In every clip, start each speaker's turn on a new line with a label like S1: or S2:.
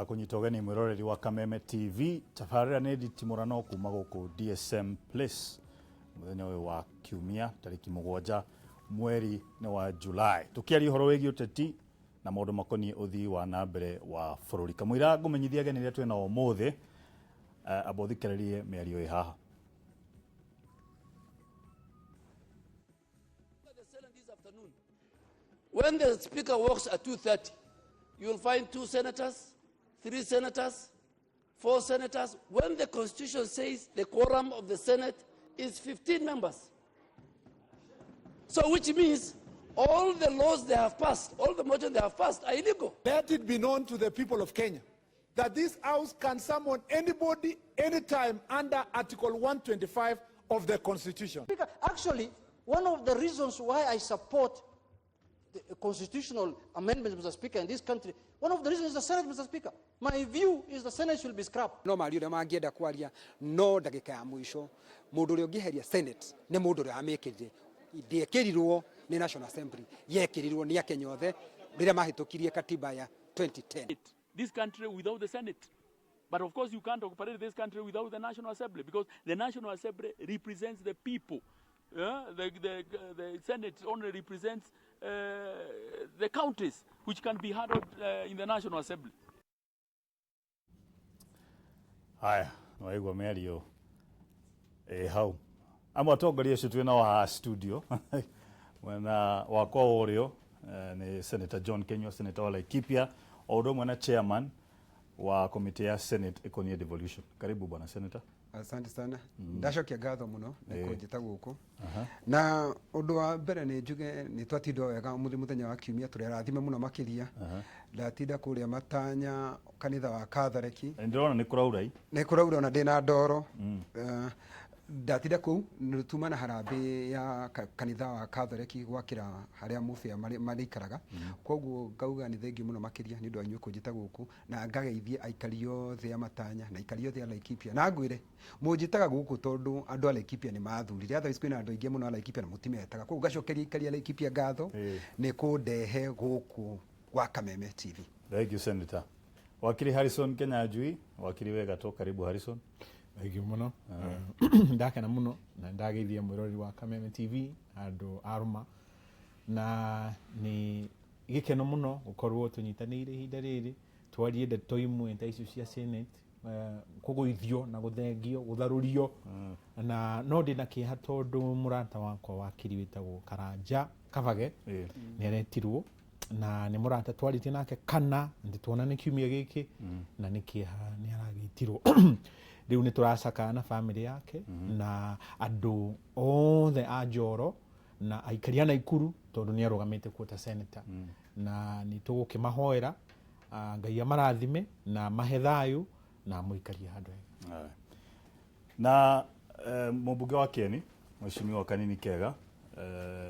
S1: ndakunyita ugeni mwiroreri wa Kameme TV tabarira ni Nditimurano kuma guku DSM Place muthenya wa kiumia tariki 7 mweri ni wa Julai tukiaria horo wegi uteti na maundu makoni uthii wa nambere wa bururi kamwira ngumenyithia ageni ria twina umuthi abothikiririe miario haha.
S2: When the speaker walks at 2:30, you'll find 2 senators, 3 senators, 4 senators. When the Constitution says the quorum of the Senate is 15 members. So which means all the laws they have passed, all the motions they have passed are illegal.
S3: Let it be known to the people of Kenya that this House can summon anybody, anytime under Article 125 of the Constitution.
S4: Actually, one of the reasons why I support the constitutional amendments, Mr. Speaker, in this country, one of the reasons is the Senate, Mr. Speaker. My view is the Senate should be scrapped.
S5: No mariuria mangienda kwaria no ndagika ya mwisho mundu uri ungiheria Senate ni mundu uri amekirire ndiekirirwo ni National Assembly yekirirwo ni Akenya othe riria mahitukirie katiba ya 2010.
S6: This country without the Senate. But of course you can't operate this country without the National Assembly, because the National Assembly represents the people. The Senate only represents the counties which can be handled in the National Assembly.
S1: Haya, waigwa meario hau amwe atongoria acio twina wa studio mwena wakwa urio ni Senator John Kenywa, Senator wa Laikipia, odo mwana chairman wa committee ya Senate Economy Devolution. Karibu bwana Senator.
S5: Asante sana. Ndacokia ngatho muno nikunjita guku. Na undu wa mbere ni njuge ni twatindo wega muthenya wa kiumia turerathime muno makiria. Ndatinda kuria matanya kanitha wa Katholiki.
S1: Ndirona ni kuraura i.
S5: Ni kuraura na ndina ndoro. Ndatinda ku tumana harambe ya kanitha wa Katholiki gwakira haria mufia marikaraga. Koguo ngauga ni thengi muno makiria ni ndu anyu kunjita guku na ngageithie aikari othe ya matanya na aikari othe ya Laikipia. Na ngwire munjitaga guku tondu andu a Laikipia ni mathurire atha iskwina andu aingi muno a Laikipia na mutimetaga. Koguo gacokeria aikari a Laikipia ngatho ni kundehe guku wa Kameme TV.
S1: Thank you Senator. Wakiri Harrison Kenyanjui, wakiri wega to karibu Harrison.
S7: Thank you muno. Ndakena muno na ndageithia mwirori wa Kameme TV andu aruma na ni gikeno muno gukorwo tunyitanire ihinda riri twarie ndeto imwe ta icio cia Senate kuguithio na guthengio gutharurio na no ndina kiha tondu murata wakwa wakiri witagwo Karanja Kabage ni aretirwo na ni murata twaritie nake kana nditwona ni kiumia giki na ni kiha ni aragitirwo riu ni turacaka na family yake na andu othe a Njoro na aikari ana Ikuru tondu ni arugamite kuota senator na ni tugukimahoera Ngai amarathime na mahethayo na muikari handu
S1: na mbunge wa Kieni Mheshimiwa Kanini Kega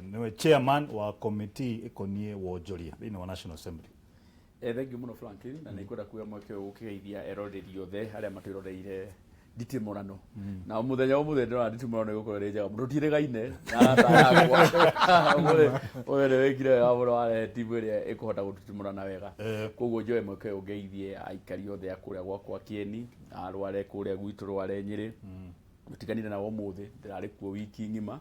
S1: niwe chairman wa committee Economy Wonjoria thini wa National Assembly.
S6: Thank you muno Franklin na nikwenda kuya mweke ukigeithia eroreri othe haria matiroreire Nditimurano na muthenya umuthe ndira Nditimurano gukorera njega mundu tiregaine na yakwa oye wekire aboro wale timu ria ikuhota gutitimurana wega koguo njoe mweke ugeithie aikari othe akuria gwakwa Kieni arware kuria gwitu rware Nyeri mutiganire na umuthe ndirari kuo wiki ngima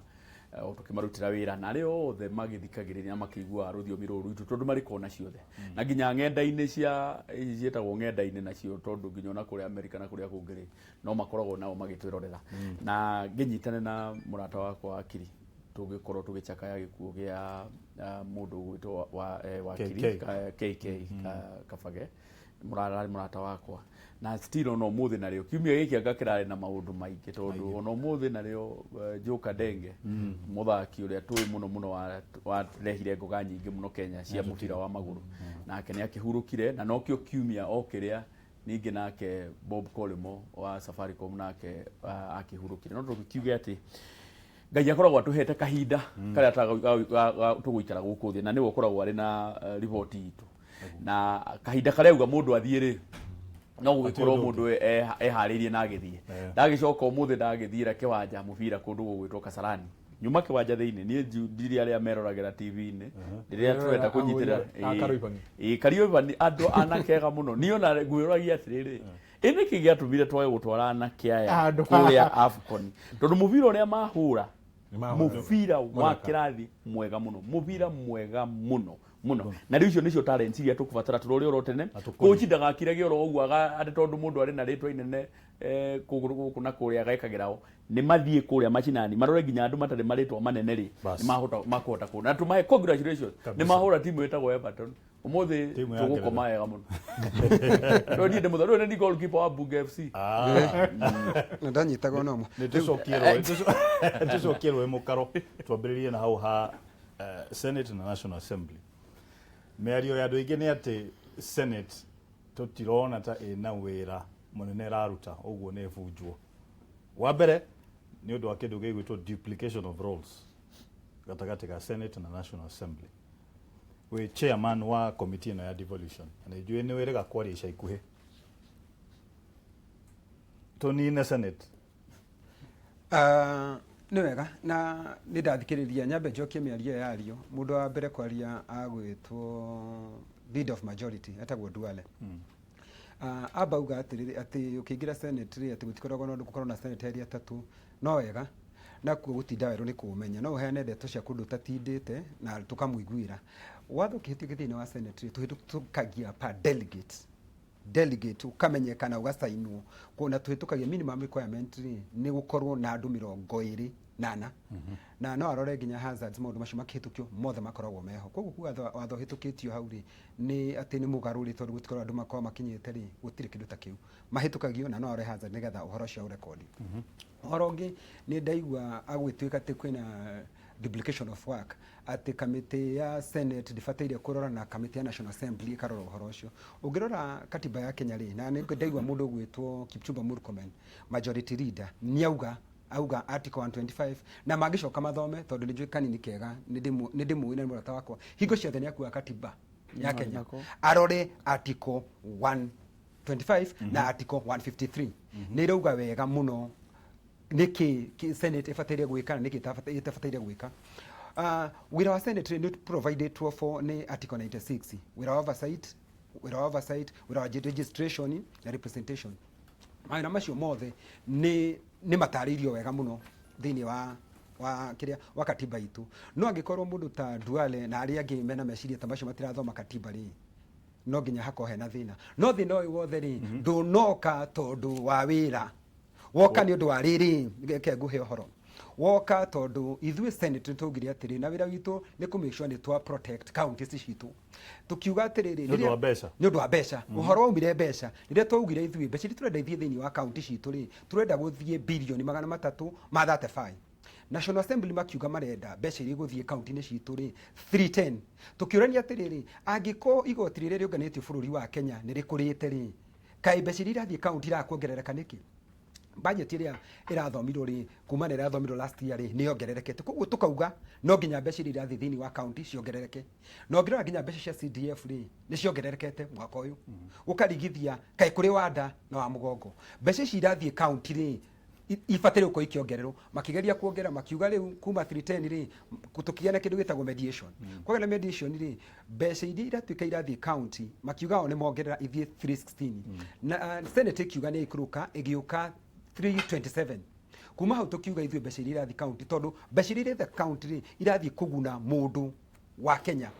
S6: tukimarutira wira na rio othe magithikagiriria makigua ruthiomi ruru itu tondu marikona ciothe na nginya ngenda-ini cia cietagwo ngenda-ini nacio tondu nginya na kuria Amerika na kuria kungiri no makoragwo nao magitwirorera na nginyitane na murata wakwa Akiri tugikorwo tugicakaya gikuo gia mundu gwitwo wa Kiri KK Kabage murata wakwa na still no muthi nario kiumia giki ngakirare na maundu maingi tondu ono muthi nario Joka Denge muthaki uria tui muno wa rehire ngoga nyingi muno Kenya cia mutira wa maguru nake ni akihurukire na nokio kiumia okiria ningi nake Bob Kolimo wa Safaricom nake akihurukire no tukiuge ati Ngai akoragwo atuhete kahinda karia tuguikara guku thi na ni gukoragwo ari na report itu na kahinda karia uga mundu athiire no gugikorwo mundu eharirie na agithie ndagicoka umuthe ndagithira kiwanja mubira kundu gugwitwo Kasarani nyuma kiwanja thiini nie ndiri aria meroragira TV-ini riria twenda kunyitira Kariobangi andu anakega muno ni ona ngwiragia atiriri ini kigiatumire twage gutwara anake aya kuria Afcon tondu mubira uria mahura mubira wa kirathi mwega muno mubira mwega muno na ricio nicio talents iria tukubatara turori oro tene coach ndagakirage oro ogwo ate tondu mundu ari na ritwa inene kuna kuria gaikagirao ni mathie kuria machinani marore nginya andu matare maritwa manene ri ni mahota ku na tumahe congratulations ni mahura timu etagwo Everton umuthi tugukoma wega muno ndo ndi mutharu ni goalkeeper wa Bunge FC
S5: ndanyitaga no
S1: tusokierwe mukaro twambiririe na hau ha Senate na National Assembly meario ya ndu ingi ni ati Senate tutirona ta ina wira munene raruta ogwo ne bunjwo wa mbere ni undu wa kindu gigwitwo duplication of roles gatagati ga Senate na National Assembly we chairman wa committee na ya devolution na ijue ni wira gakwari ica ikuhe tonine Senate
S5: ni wega na ni ndathikiriria nyambe njokie miario yario mundu wa mbere kwaria agwitwo leader of majority etagwo Duale abauga ati ukiingira Senate ri ati gutikoragwo no gukorwo na senatari atatu no wega na kuo gutinda werwo ni kumenya no uheane ndeto cia kundu tatindite na tukamuiguira watho kihitio githini wa Senate tuhitukagia pa delegate ukamenyekana ugasainwo kuna tuhitukagia minimum requirement ni gukorwo na andu 28 na no arore nginya hazards maundu macio makihitukio mothe makoragwo meho koguo watho hitukitio hau ri ni ati ni mugaruri tondu gutikorwo andu makorwo makinyite ri gutire kindu ta kiu mahitukagio na no arore hazard nigetha uhoro cio record uhoro ngi ni ndaigua agwituika ati kwina duplication of work ati kamiti ya Senate difatairie kurora na kamiti ya National Assembly karora uhoro ucio ungirora katiba ya Kenya ri na ni ndaigua mundu gwitwo Kipchumba Murkomen majority leader ni auga article 125 na magicoka mathome tondu ni njui kanini kega ni ndimu ina murata wakwa hingo ciothe ni akuwa katiba ya Kenya arore article 125 na article 153 ni rauga wega muno niki Senate ifatairie gwika na niki itafatairie gwika wira wa Senate ni provided for ni article 96 wira wa oversight wira wa registration na representation maana macio mothe ni mataririo wega muno thini wa kiria wa katiba itu no angikorwo mundu ta Duale na aria angi mena meciria ta macio matirathoma katiba ri no nginya hakohe na thina no thina uyu wothe ri ndunoka tondu wa wira woka ni undu wa riri geke nguhe uhoro woka tondu ithui Senate tugire atiri na wira witu ni ku make sure ni twa protect counties citu tukiuga atiriri
S1: ni undu wa mbeca
S5: uhoro umire mbeca rire twaugire ithui mbeca turenda ithie thini wa county citu ri turenda guthie bilioni 300 ma 35 National Assembly makiuga marenda mbeca iri guthie county ni citu ri 310 tukiurania atiriri angiko igoti rire riunganitio bururi wa Kenya ni rikurite ri kai mbeca iri rathie county ra kuongerereka niki budget iria irathomirwo ri kuma na irathomirwo last year ri ni ongererekete koguo tukauga no nginya mbeca iria irathi thini wa county ciongerereke no nginya nginya mbeca cia CDF ri ni ciongererekete mwaka uyu ukarigithia kai kuri wanda na wa mugongo mbeca ici irathi county ri ifatire uko ikiongererwo makigeria kuongera makiuga riu kuma 310 ri kutukiana kindu gitagwo mediation kwa mediation ri mbeca iria iratuika irathi county makiuga o ni mongerera ithie 316 na Senate kiuga ni ikuruka igiuka 327 kuma hau tukiuga ithuĩ mbeca iria irathi county tondu mbeca iria irathi county irathi kuguna mundu wa Kenya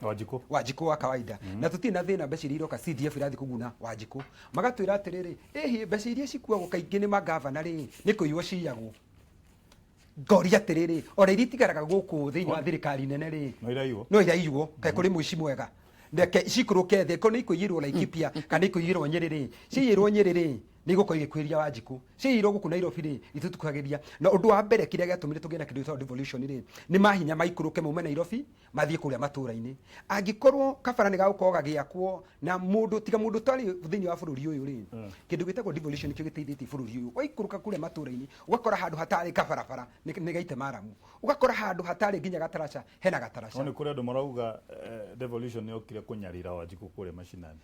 S5: Wanjiku wa kawaida na tuti na thina mbeca iria iroka CDF irathi kuguna Wanjiku magatwira atiriri mbeca iria cikuagwo kaingĩ ni magavana ri ni kuiywo ciyagwo ngori atiriri ora iria itigaraga guku thiini wa thirikari nene ri no iraiywo kai kuri muici mwega ndeke icikuruke thĩ ko nĩ ikuiyirwo Laikipia kana ikuiyirwo Nyeri ciyirwo Nyeri ni guko igikwiria Wanjiku ciyirwo guku Nairobi ri itutukagiria na undu wa mbere kiria giatumire tugena kindu gitwa devolution ri ni mahinya maikuruke mume Nairobi mathie kuria matura-ini angikorwo kabara ni gagukorwo gagiakwo na mundu tiga mundu tari thini wa bururi uyu ri kindu gitagwo devolution kio giteithĩtie bururi uyu waikuruka kuria matura-ini ugakora handu hatari kabarabara ni gaite maramu ugakora handu hatari nginya gataraca hena gataraca
S1: oni kuria andu marauga devolution ni okire kunyarira Wanjiku kuria mashinani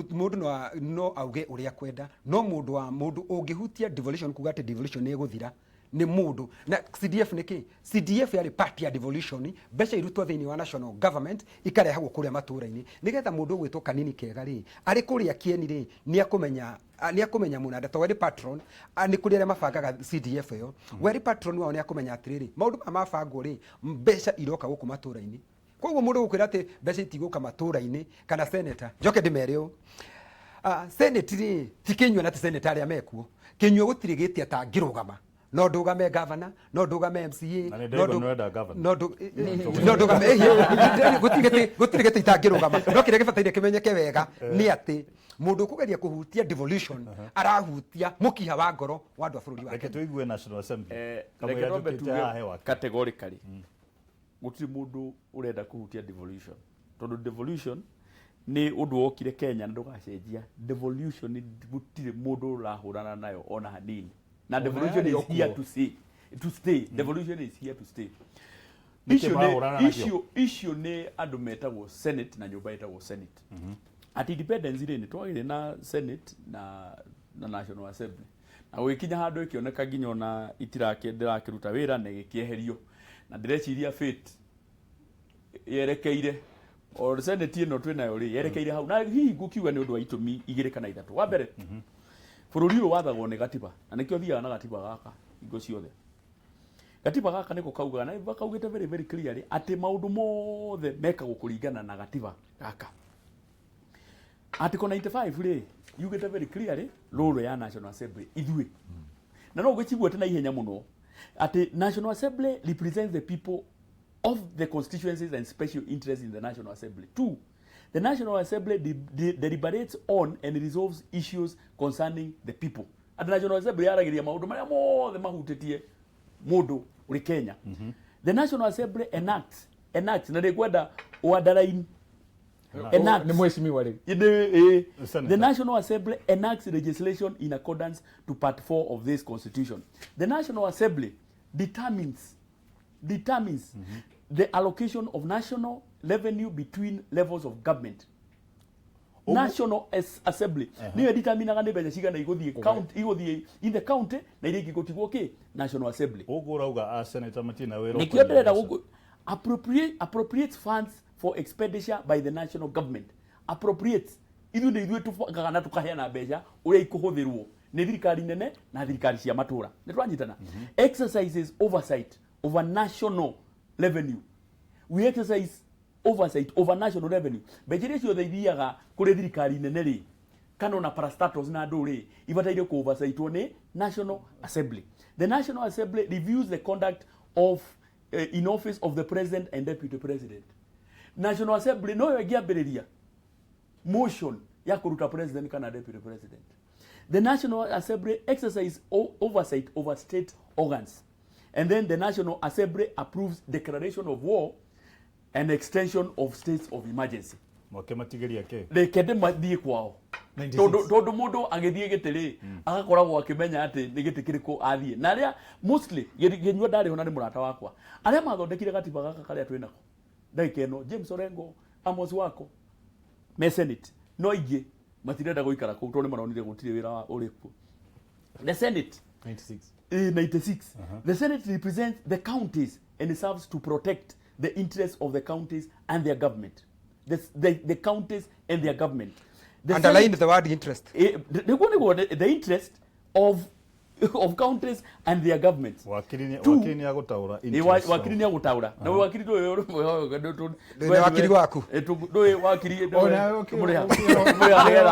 S5: mundu no auge uria kwenda no mundu ungihutia devolution kuga ati devolution ni guthira nĩ mũndũ na CDF nĩkĩ CDF yarĩ party ya devolution mbeca irutwo thĩinĩ wa national government ikarehagwo kũrĩa matũũra-inĩ nĩgetha mũndũ ũgwĩtwo kanini kega rĩ arĩ kũrĩa kĩeni rĩ nĩ akũmenya mũnanda to weri patron nĩ kũrĩ arĩa mabangaga CDF ĩyo weri patron wao nĩ akũmenya atĩrĩrĩ maũndũ mabangwo rĩ mbeca iroka gũkũ matũũra-inĩ koguo mũndũ gũkwĩra atĩ mbeca itigũka matũũra-inĩ kana senator njoke ndĩmere ũũ senate rĩ ti kĩnyua na ti senator arĩa mekuo kĩnyua gũtirĩ gĩtĩ atangĩrũgama no ndũgame governor no ndũgame MCA no ndũgame gũtirĩ gĩtĩ itangĩrũgama no kĩrĩa gĩbataire kĩmenyeke wega nĩ atĩ mũndũ kũgeria kũhutia devolution arahutia mũkiha wa ngoro wa andũ a bũrũri wa
S1: Reke tuigue National Assembly
S6: reke twambe tuge categorically gũtirĩ mũndũ ũrenda kũhutia devolution tondũ devolution nĩ ũndũ wokire Kenya na ndũgacenjia devolution gũtirĩ mũndũ ũrahũrana nayo ona hanini na devolution is here to stay devolution is here to stay issue nĩ andũ metagwo senate na nyũmba ĩtagwo senate at independence rĩ nĩ twagire na senate na national assembly na gũgĩkinya handũ ĩkĩoneka nginya ona ndĩrakĩruta wĩra na ĩgĩkĩeherio na ndĩreciria fate yerekeire or senate ĩno twĩnayo rĩ yerekeire hau na hihi ngũkiuga nĩ ũndũ wa itũmi igĩrĩ kana ithatũ wa mbere bũrũri ũyũ wathagwo nĩ gatiba na nĩkĩo thiaga na gatiba gaka hingo ciothe gatiba gaka nĩko kauga na kaugĩte very very clearly atĩ maũndũ mothe mekagwo kũringana na gatiba gaka Article 95 rĩ yugĩte very clearly role ya National Assembly ithuĩ na no gũchigwo atĩ na ihenya mũno atĩ National Assembly represents the people of the constituencies and special interests in the National Assembly. 2. The National Assembly deliberates on and resolves issues concerning the people. At the National Assembly yaragiria maundu maria mothe mahutĩtie mũndũ ũrĩ Kenya. The National Assembly enacts na nĩngwenda underline enacts.
S7: Nĩ mheshimiwa rĩ.
S6: The National Assembly enacts legislation in accordance to part 4 of this constitution. The National Assembly determines the allocation of national revenue between levels of government. National Assembly niyo determinaga nĩ mbeca cigana igũthiĩ in the county na iria igũtigwo National Assembly.
S1: Ũgũrauga senator matina wĩra.
S6: Nikĩo ndĩrenda appropriate funds for expenditure by the national government. Appropriate ithuĩ tũbangaga na tũkaheana mbeca ũrĩa ikũhũthĩrwo nĩ thirikari nene na thirikari cia matũra. Nĩ twanyitana. Exercises oversight over national revenue. We exercise oversight over national revenue. Mbeca ciothe ithiaga kũrĩ thirikari nene rĩ kana na parastatos na andũ rĩ ibataire ku oversightwo nĩ National Assembly. The National Assembly reviews the conduct of in office of the president and deputy president. National Assembly no ĩngĩambĩrĩria motion ya kũruta president kana deputy president. The National Assembly exercise oversight over state organs. And then the National Assembly approves declaration of war and extension of states of emergency.
S1: Makematigeria ke.
S6: Rekende mathiĩ kwao. Tondũ mũndũ agĩthiĩ gĩtĩ rĩ agakoragwo akĩmenya atĩ nĩ gĩtĩ kĩrĩkũ athiĩ. Na arĩa mostly gĩnyua ndarĩ ho na nĩ mũrata wakwa. Arĩa mathondekire gatiba gaka karĩa twĩnako. Ndagĩka ĩno James Orengo, Amos Wako, me Senate no ingĩ matirenda gũikara kũu tondũ maronire gũtirĩ wĩra ũrĩkuo. The Senate 96. The Senate represents the counties and serves to protect the interests of the counties and their government. The counties and their government.
S5: Underline the word interest.
S6: The interest of counties and their governments.
S1: Wakiri ni agutaura
S6: interest. Wakiri ni agutaura. Na wakiri
S5: nĩ wakiri waku.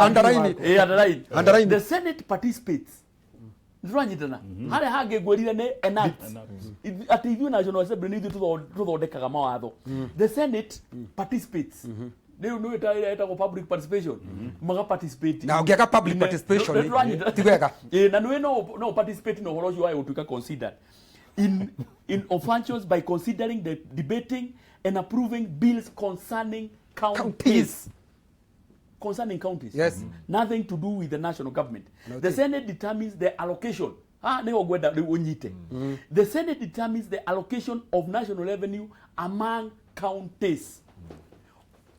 S6: Underline. The Senate participates. Nduranyitana harĩa hangĩ ngwĩrire nĩ enact atĩ ithuĩ National Assembly nĩ ithuĩ tũthondekaga mawatho. The Senate participates. Nĩ ĩtagwo public participation maga participate
S5: na ũngĩaga public participation ti wega
S6: na nĩ no participate no ũhoro ũcio wa gũtuĩka considered in functions by considering the debating and approving bills concerning counties. Concerning counties.
S5: Yes.
S6: Nothing to do with the national government. The Senate determines the allocation. The Senate determines the allocation of national revenue among counties.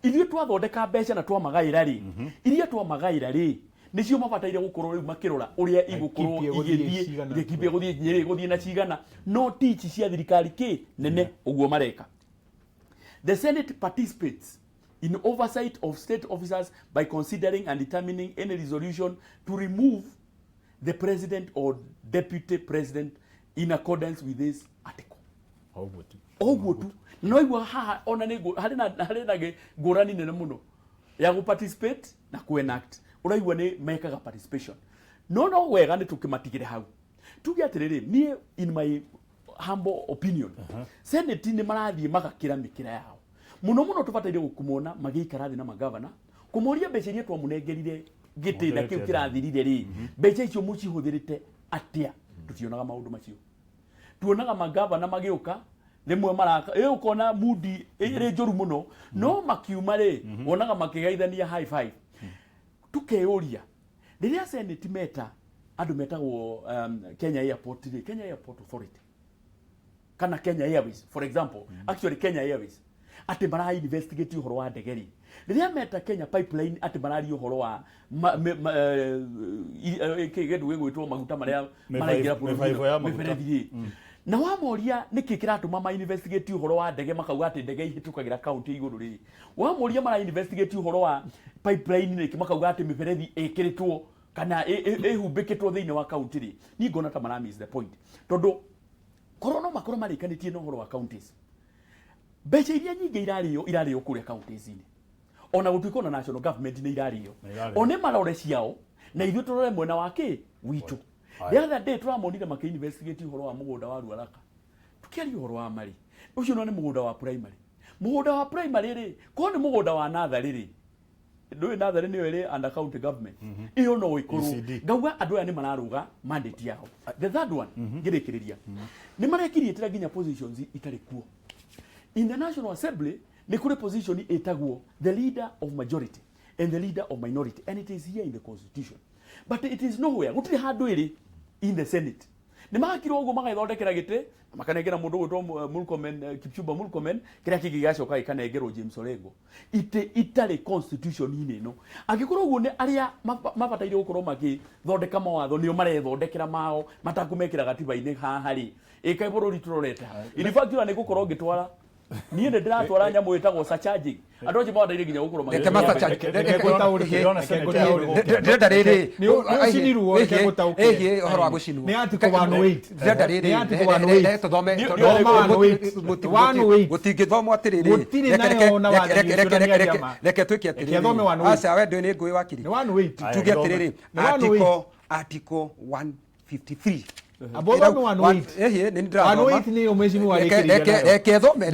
S6: If you twathondeka mbeca na twamagaĩra rĩ, iria twamagaĩra rĩ, nicio mabataire gukorwo riu makirora uria igukorwo igithie guthie Nyeri guthie na cigana no tichi cia thirikari ki nene uguo mareka. The Senate participates in oversight of state officers by considering and determining any resolution to remove the president or deputy president in accordance with this article. Oguo tu. No igwa haha ona ni hari na ngurani nene muno ya gu participate na ku enact. Uraigwa ni mekaga participation. No wega ni tukimatigire hau. Tugi atiriri nie in my humble opinion. Senate ni marathie magakira mikira yao. Muno tubataire gukumona magikara thi na magavana kumoria mbeca iria twamunengerire gititha kiu kirathirire ri mbeca icio mucihũthĩrĩte atia tutionaga maundu macio tuonaga magavana magiuka rimwe maraka ukona mudi iri njoru muno no makiuma ri wonaga makigaithania high five tukeuria riria Senate meta andu metagwo Kenya Airport Authority kana Kenya Airways for example actually Kenya Airways ati mara investigate uhoro wa ndegeri riria meta Kenya Pipeline ati marari uhoro wa kigedu gwitwo maguta maria maraingira miferethi na wamoria niki kiratuma ma investigate uhoro wa ndege makauga ati ndege ihitukagira county iguru ri wamoria mara investigate uhoro wa pipeline niki makauga ati miferethi ikiritwo kana ehumbikitwo thiini wa county ri ni ngona ta mara miss the point tondu korono makoro marikanitie no uhoro wa counties mbeca iria nyingi irario kuria counties-ini ona gutuiko na national government ni irario one marore ciao na ithu turore mwena wake witu the other day turamonire maki investigate uhoro wa mugunda wa Ruaraka tukiari uhoro wa mari ucio no ni mugunda wa primary ri ko ni mugunda wa natharĩ ri ndoe natharĩ ni iri under county government iyo no ikuru ngauga andu aya ni mararuga mandate yao the third one ngirikiriria ni marekirie tira ginya positions itari kuo. In the National Assembly, ni kure position etagwo the leader of majority and the leader of minority, and it is here in the constitution. But it is nowhere. Gutiri handu iri in the Senate. Ni makiro ugo magaithondekera gite makanegera mundu gwitwo Murkomen Kipchumba Murkomen kiria kigigacoka ikanengerwo James Orengo itari constitution ine no agikoro ugo ni aria mabataire gukorwo magithondeka mawatho nio marethondekera mao matakumekira gatiba ine hahari ikai bururi turorete in fact ni gukorwo gitwara niĩ nĩ ndĩratwara nyamũ ĩtagwo charging andũ acio mawandaire nginya gũkorwo
S5: reke ndĩrenda rĩrĩ
S7: ũcinirwo reke gũtaũkĩre
S5: ũhoro wa gũcinwo
S7: nĩ article 108
S5: ndĩrenda rĩrĩ tũthome gũtingĩthomwo atĩrĩrĩ reke twĩke atĩrĩrĩ aca we ndũĩ nĩ ngũĩ wakiri tuge atĩrĩrĩ article 153
S7: Abodo 108
S5: ni ndirathoma
S7: 108 ni umeshimi wa rekiria
S5: reke thome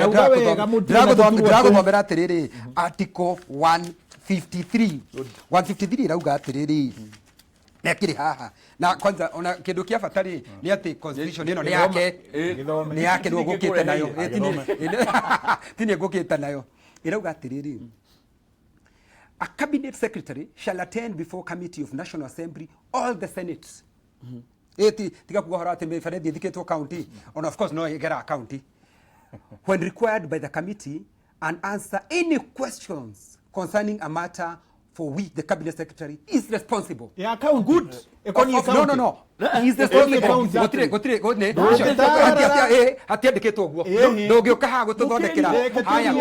S5: ndiraguthomera atiriri article 153 irauga atiriri nekiri haha na kwanza ona kindu kia fatari ni ati constitution ino ni yake ndio gukite nayo tini gukite nayo irauga atiriri a cabinet secretary shall attend before committee of National Assembly all the senates tiga kugohora ati miferethi thiketwo county and of course no igera county when required by the committee and answer any questions concerning a matter for which the cabinet secretary is responsible.
S7: Yeah, count good.
S5: No. He is responsible. Gotire. Hatiandiketwo uguo. Ndungioka ha gututhondekera. Haya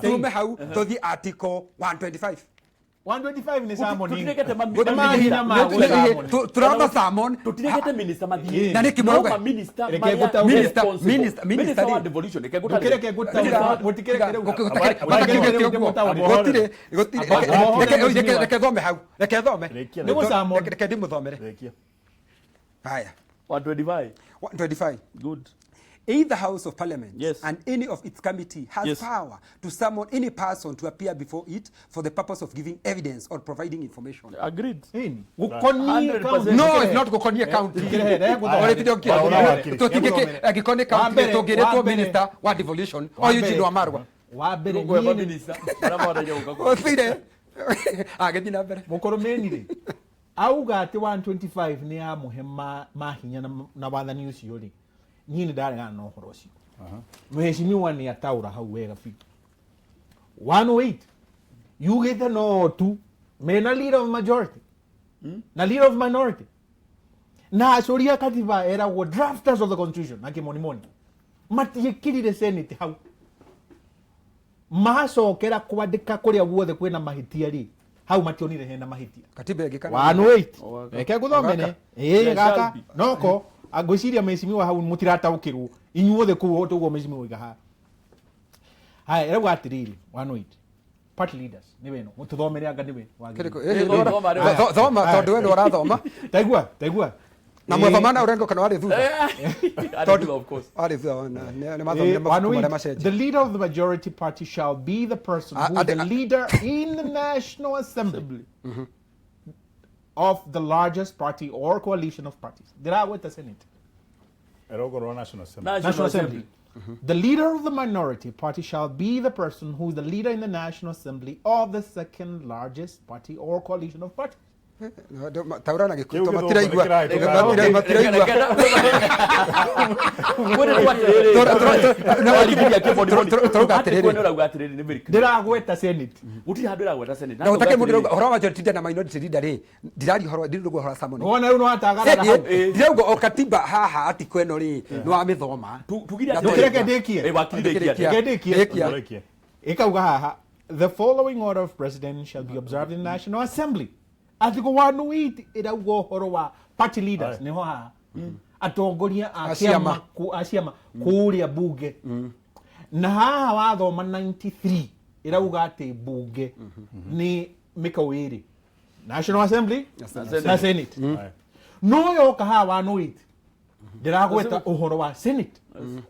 S5: tume hau tothi article 125.
S7: 125 ni salmon ni.
S5: Turaba salmon.
S6: Tutigete minister mathie.
S5: Na niki mauga
S6: minister
S5: wa
S6: devolution.
S5: Reke thome.
S7: Niko salmon.
S5: Reke ndimuthomere. Haya.
S6: 125. Good.
S5: The House of Parliament
S6: yes.
S5: and any of its committee has
S6: yes.
S5: power to summon any person to appear before it for the purpose of giving evidence or providing information.
S6: Agreed.
S5: No, it's not Gukonia County. Gikone County to minister wa devolution or Eugene Wamarwa.
S6: Minister.
S5: Agedina bere.
S7: Mukoromenire. Auga ati 125 ni ya muhema mahinya na wathani ucio ri. Nyini ndari ngana no horo ucio. Mheshimiwa ni ataura hau wega fi. 108. Yugete no tu mena leader of majority. na leader of minority na acuria katiba eragwo drafters of the constitution na kimonimoni matiekirire senate hau macokera kwandika kuria guothe kwina mahitia ri hau mationire hena mahitia
S5: katiba ingikana
S7: 108 reke guthomene gaka noko agwiciria mecimiwa hau mutirataukirwo inyuothe kuo tuguo mecimiwa igaha haya eragwo atiriri 108 party leaders ni weno mututhomere anga niwe
S5: thoma tondu we warathoma
S7: taigua
S5: na mwathomana urengo kana wari thutha
S6: Of course.
S5: wari thutha ni mathomire mabuku macenjia
S7: the leader of the majority party shall be the person who is the leader in the National Assembly of the largest party or coalition of parties. With the Senate.
S1: National Assembly.
S7: National Assembly. The leader of the minority party shall be the person who is the leader in the National Assembly of the second largest party or coalition of parties.
S5: taurana gikuto
S1: Kiu
S5: matiraigua
S1: githombo,
S5: matiraigua
S7: Ndiragweta Senate.
S6: Gutiri handu iragweta Senate.
S5: na utake mundu horo wa tinda na minority leader ri ndirari horo ndirugwo horo samoni
S7: Wona riu no atagara hau.
S5: ndiraugo o katiba haha ati kweno ri no wa mithoma
S6: Tugire
S7: Ndukireke ndikie.
S5: Ndikie.
S7: Ikauga haha, the following order of president shall be observed in the National Assembly. Atiko wanu iti irauga horo wa party leaders niho haha. Atongoria a ciama kuria bunge. Na haha wathoma 93 irauga ati bunge ni mikawiri. National Assembly na Senate. No yoka haha wanu iti ndiragweta uhoro wa Senate.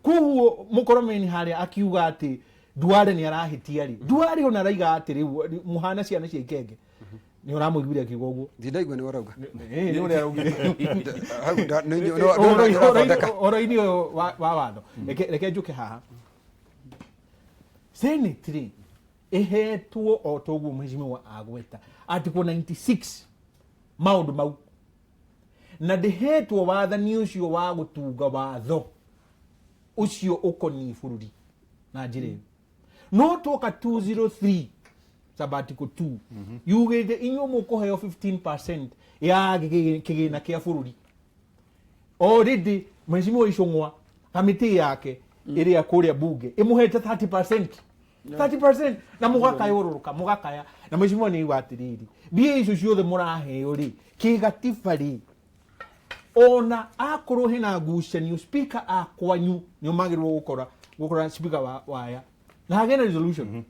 S7: Kuguo mukoromeni haria akiuga ati Duale ni arahitia ri. Duale ona raiga ati riu muhana ciana cia ikenge. Ni uramuiguire akiuga uguo.
S5: ndiraigua ni warauga
S7: Ni uri araugire.
S5: no
S7: Oro-ini wa watho. Reke njuke haha. Senate ri ehetwo o toguo mheshimiwa agweta article 96 maundu mau na ndihetwo wathani ucio wa gutunga watho ucio ukoni bururi na njire no toka 203 sabatiko 2 yugite inyo mukuheo 15% ya kigina kia bururi already mheshimiwa Icung'wa kamiti yake iria kuria bunge imuhete 30% na mugakaya ururuka mugakaya na mheshimiwa ni watiriri bia icio ciothe muraheo ri kigatiba ri ona akorwo hena ngucanio speaker akwanyu ni umagirwo gukora speaker waya na hagena resolution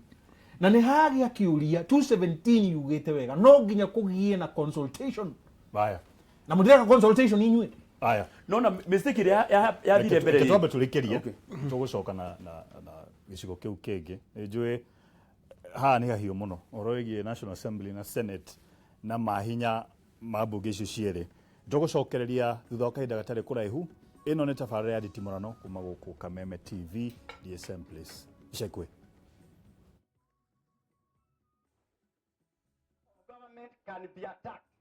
S7: na ni hagia kiuria 217 yugite wega no nginya kugie na consultation
S1: Baya.
S7: na mudireka consultation inywe
S1: Aya.
S6: No na mistake ya thire mbere.
S1: Tutambe tulikirie. Tugucoka na gicigo kiu kingi. Njui ha ni hahiu muno. Oroigie National Assembly na Senate na mahinya mabunge icio ciere. Tugucokereria thutha kahinda gatari kuraihu. Ino ni tabarĩra ya Nditimurano kuma guku Kameme TV DSM Place. Icekwe.
S8: Government can be attacked.